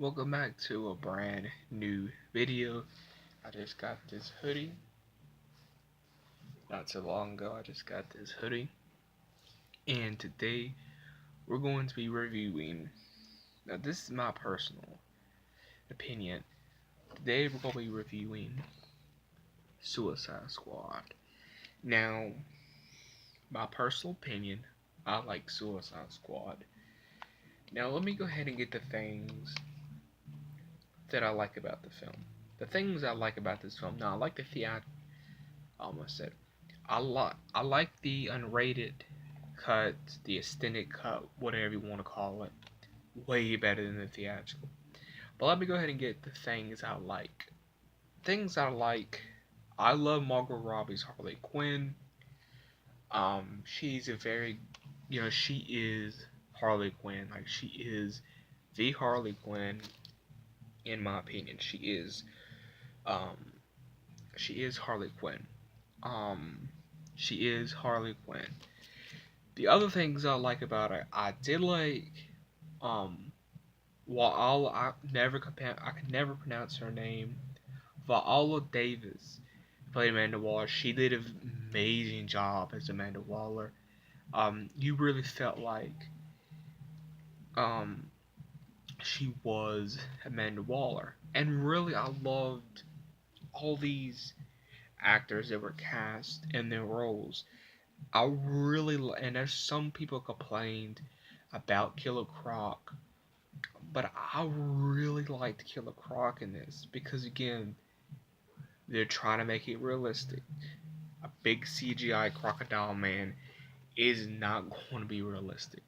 Welcome back to a brand new video. I just got this hoodie. Not too long ago, I just got this hoodie. And today, we're going to be reviewing. Now, this is my personal opinion. Today, we're going to be reviewing Suicide Squad. Now, my personal opinion, I like Suicide Squad. Now, let me go ahead and get the things that I like about the film. The things I like about this film. Now, I like the theater. I almost said I like the unrated cut, the extended cut, whatever you want to call it, way better than the theatrical. But let me go ahead and get the things I like. Things I like. I love Margot Robbie's Harley Quinn. She's a very, she is Harley Quinn. Like she is the Harley Quinn, in my opinion. Um, she is Harley Quinn. Um, she is Harley Quinn. The other things I like about her, I did like, um, I can never pronounce her name. Viola Davis played Amanda Waller. She did an amazing job as Amanda Waller. You really felt like, um, she was Amanda Waller, and really, I loved all these actors that were cast in their roles. And there's some people complained about Killer Croc, but I really liked Killer Croc in this because again, they're trying to make it realistic. A big CGI crocodile man is not going to be realistic.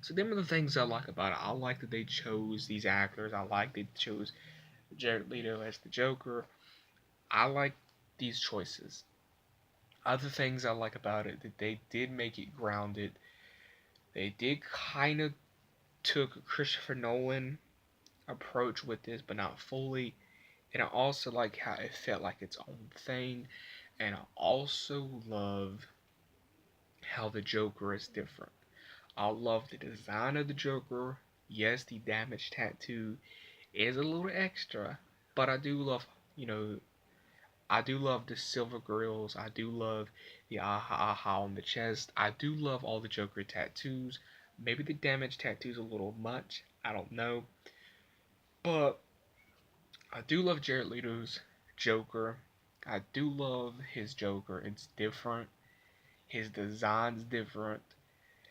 So them are the things I like about it. I like that they chose these actors. I like they chose Jared Leto as the Joker. I like these choices. Other things I like about it that they did make it grounded. They did kind of took a Christopher Nolan approach with this, but not fully. And I also like how it felt like its own thing. And I also love how the Joker is different. I love the design of the Joker. Yes, the damage tattoo is a little extra, but you know, I do love the silver grills. I do love the aha aha on the chest. I do love all the Joker tattoos. Maybe the damage tattoo's a little much. I don't know. But I do love Jared Leto's Joker. I do love his Joker. It's different. His design's different.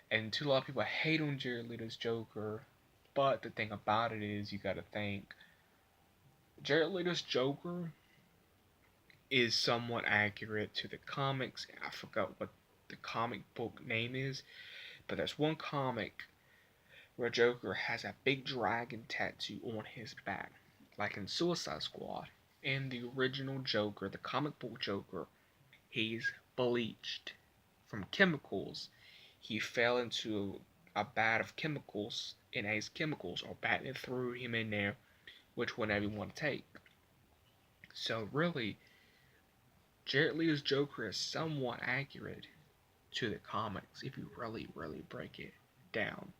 And too, a lot of people hate on Jared Leto's Joker. But the thing about it is, you gotta think Jared Leto's Joker is somewhat accurate to the comics. I forgot what the comic book name is, but there's one comic where Joker has a big dragon tattoo on his back, like in Suicide Squad. In the original Joker, the comic book Joker, he's bleached from chemicals. He fell into a vat of chemicals, and as chemicals or Batman threw him in there, which one everyone take. So really, Jared Leto's Joker is somewhat accurate to the comics if you really, really break it down.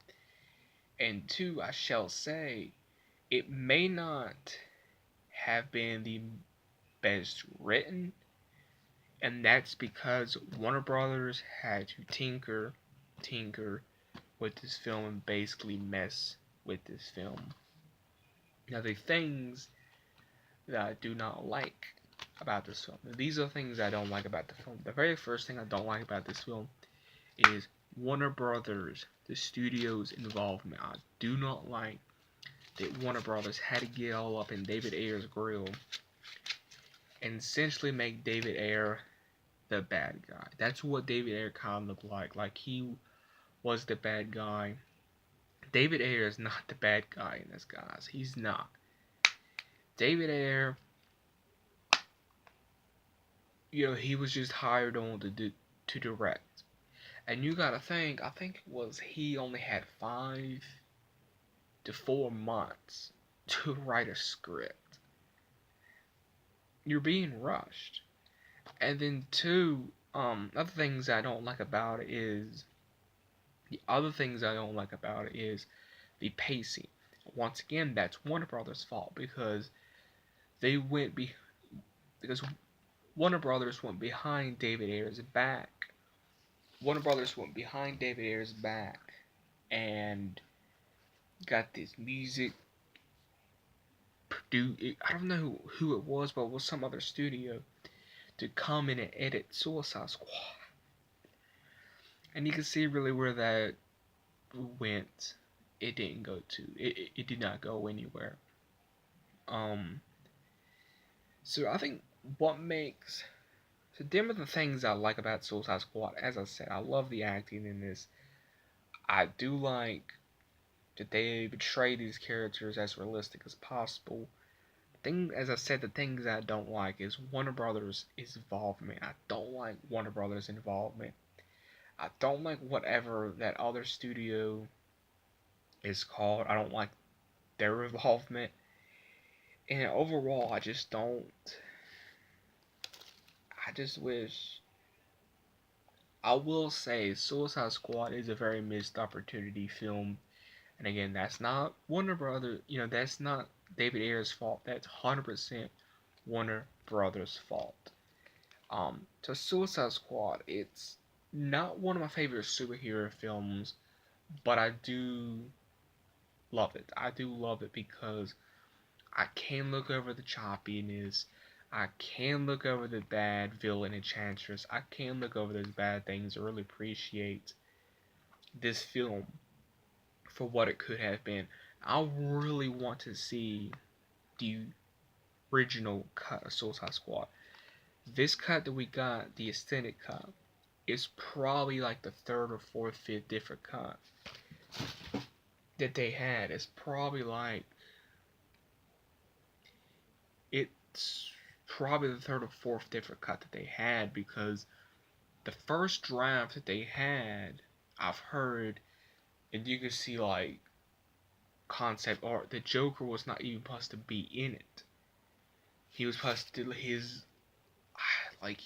And two, I shall say, it may not have been the best written, and that's because Warner Brothers had to tinker with this film and basically mess with this film. Now, the things that I do not like about this film, these are things I don't like about the film. The very first thing I don't like about this film is Warner Brothers, the studio's involvement. I do not like that Warner Brothers had to get all up in David Ayer's grill and essentially make David Ayer the bad guy. That's what David Ayer kind of looked like. Like he was the bad guy. David Ayer is not the bad guy in this, guys. He's not. David Ayer, he was just hired on to direct. And you gotta think, I think it was he only had 5 to 4 months to write a script. You're being rushed. And then two, other things I don't like about it is the pacing. once again, that's Warner Brothers' fault because they went be because Warner Brothers went behind David Ayer's back. Warner Brothers went behind David Ayer's back and got this music produced. I don't know who it was, but it was some other studio to come in and edit Suicide Squad. And you can see really where that went. It didn't go to. It did not go anywhere. Um. So I think what makes so them are the things I like about Suicide Squad. As I said, I love the acting in this. I do like that they portray these characters as realistic as possible. As I said, the things I don't like is Warner Brothers' involvement. I don't like Warner Brothers' involvement. I don't like whatever that other studio is called. I don't like their involvement. And overall, I just don't. I just wish. I will say, Suicide Squad is a very missed opportunity film. And again, that's not Warner Brothers. That's not David Ayer's fault. That's 100% Warner Brothers' fault. So Suicide Squad, it's not one of my favorite superhero films, but I do love it. I do love it because I can look over the choppiness. I can look over the bad villain Enchantress. I can look over those bad things and really appreciate this film for what it could have been. I really want to see the original cut of Suicide Squad. This cut that we got, the extended cut, is probably like the third or fourth, fifth different cut that they had. It's probably like it's probably the third or fourth different cut that they had because the first draft that they had, I've heard, and you can see like concept art. The Joker was not even supposed to be in it. He was supposed to he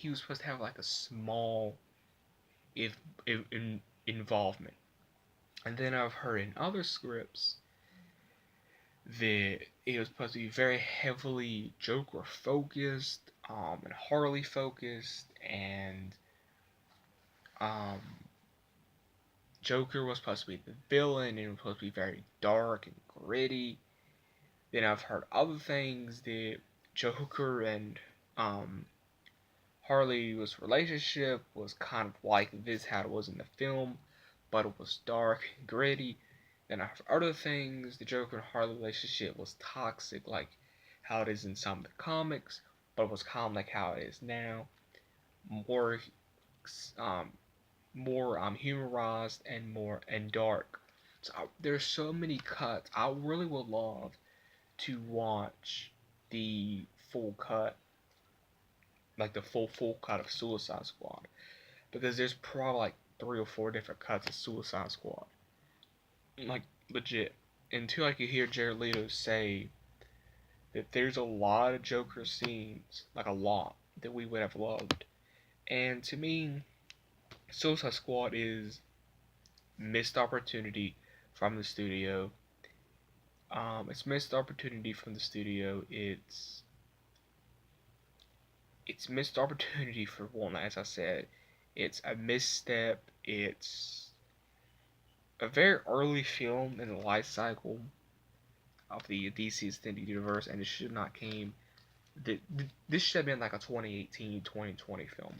was supposed to have like a small if involvement. And then I've heard in other scripts that it was supposed to be very heavily Joker focused, and Harley focused, and um, Joker was supposed to be the villain, and it was supposed to be very dark and gritty. Then I've heard other things that Joker and Harley's relationship was kind of like this, how it was in the film, but it was dark and gritty. Then I've heard other things, the Joker and Harley relationship was toxic, like how it is in some of the comics, but it was kind of like how it is now, more um, more humorized and more and dark. So there's so many cuts. I really would love to watch the full cut, like the full cut of Suicide Squad, because there's probably like 3 or 4 different cuts of Suicide Squad, like legit. Until I could hear Jared Leto say that there's a lot of Joker scenes, like a lot, that we would have loved. And to me, Suicide Squad is missed opportunity from the studio. It's missed opportunity from the studio. It's missed opportunity for one, as I said. It's a misstep. It's a very early film in the life cycle of the DC Extended Universe, and it should not came. This should have been like a 2018, 2020 film.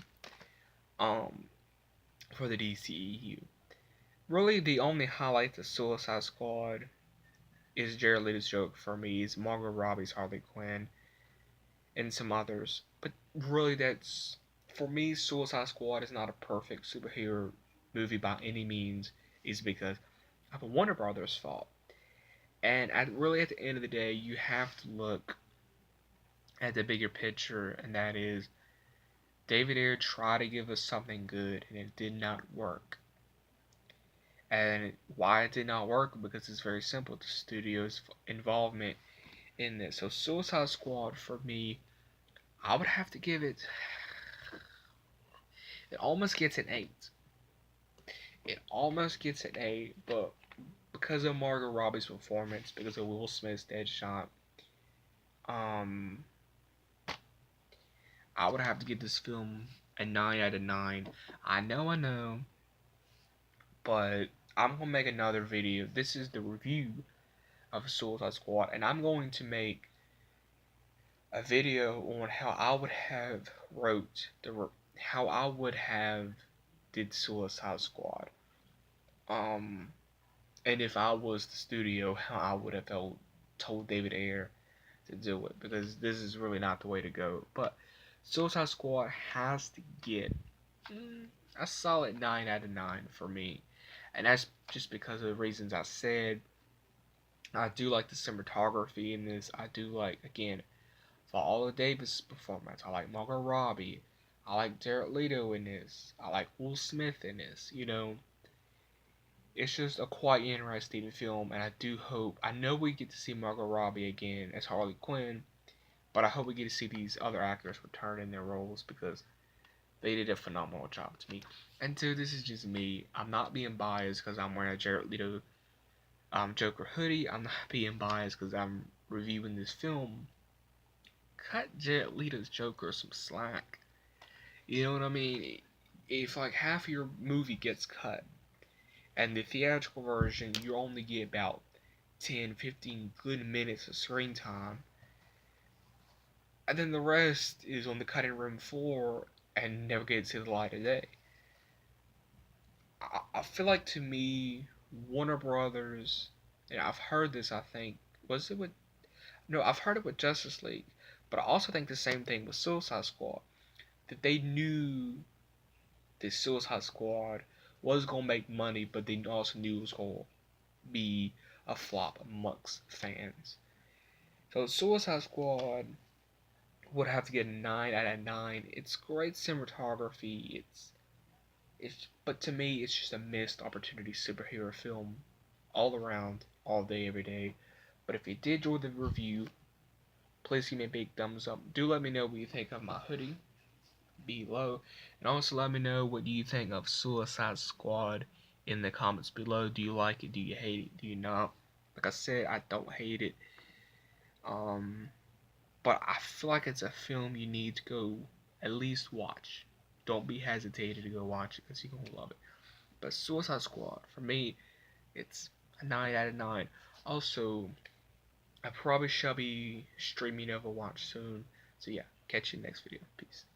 Um, for the DCEU. Really, the only highlight of Suicide Squad is Jared Leto's joke for me. Is Margot Robbie's Harley Quinn and some others. But really, that's for me. Suicide Squad is not a perfect superhero movie by any means. Is because of a Warner Brothers fault. And really, at the end of the day, you have to look at the bigger picture, and that is David Ayer tried to give us something good, and it did not work. And why it did not work? Because it's very simple. The studio's involvement in this. So Suicide Squad, for me, I would have to give it. It almost gets an 8. It almost gets an 8, but because of Margot Robbie's performance, because of Will Smith's Deadshot, um, I would have to give this film a 9 out of 9. I know, but I'm gonna make another video. This is the review of Suicide Squad, and I'm going to make a video on how I would have how I would have did Suicide Squad. And if I was the studio, how I would have told David Ayer to do it, because this is really not the way to go. But Suicide Squad has to get a solid 9 out of 9 for me, and that's just because of the reasons I said. I do like the cinematography in this. I do like, again, Viola Davis' performance. I like Margot Robbie. I like Jared Leto in this. I like Will Smith in this. It's just a quite interesting film, and I do hope. I know we get to see Margot Robbie again as Harley Quinn, but I hope we get to see these other actors return in their roles because they did a phenomenal job to me. And two, this is just me. I'm not being biased because I'm wearing a Jared Leto Joker hoodie. I'm not being biased because I'm reviewing this film. Cut Jared Leto's Joker some slack. You know what I mean? If like half of your movie gets cut, and the theatrical version you only get about 10-15 good minutes of screen time, and then the rest is on the cutting room floor and never gets to the light of day. I feel like, to me, Warner Brothers, and I've heard this, I think, was it with, no, I've heard it with Justice League, but I also think the same thing with Suicide Squad, that they knew this Suicide Squad was going to make money, but they also knew it was going to be a flop amongst fans. So Suicide Squad would have to get a 9 out of 9. It's great cinematography. But to me, it's just a missed opportunity superhero film all around, all day, every day. But if you did enjoy the review, please give me a big thumbs up. Do let me know what you think of my hoodie below, and also let me know what you think of Suicide Squad in the comments below. Do you like it? Do you hate it? Do you not? Like I said, I don't hate it. But I feel like it's a film you need to go at least watch. Don't be hesitated to go watch it because you're gonna love it. But Suicide Squad, for me, it's a 9 out of 9. Also, I probably shall be streaming Overwatch soon. So yeah, catch you next video. Peace.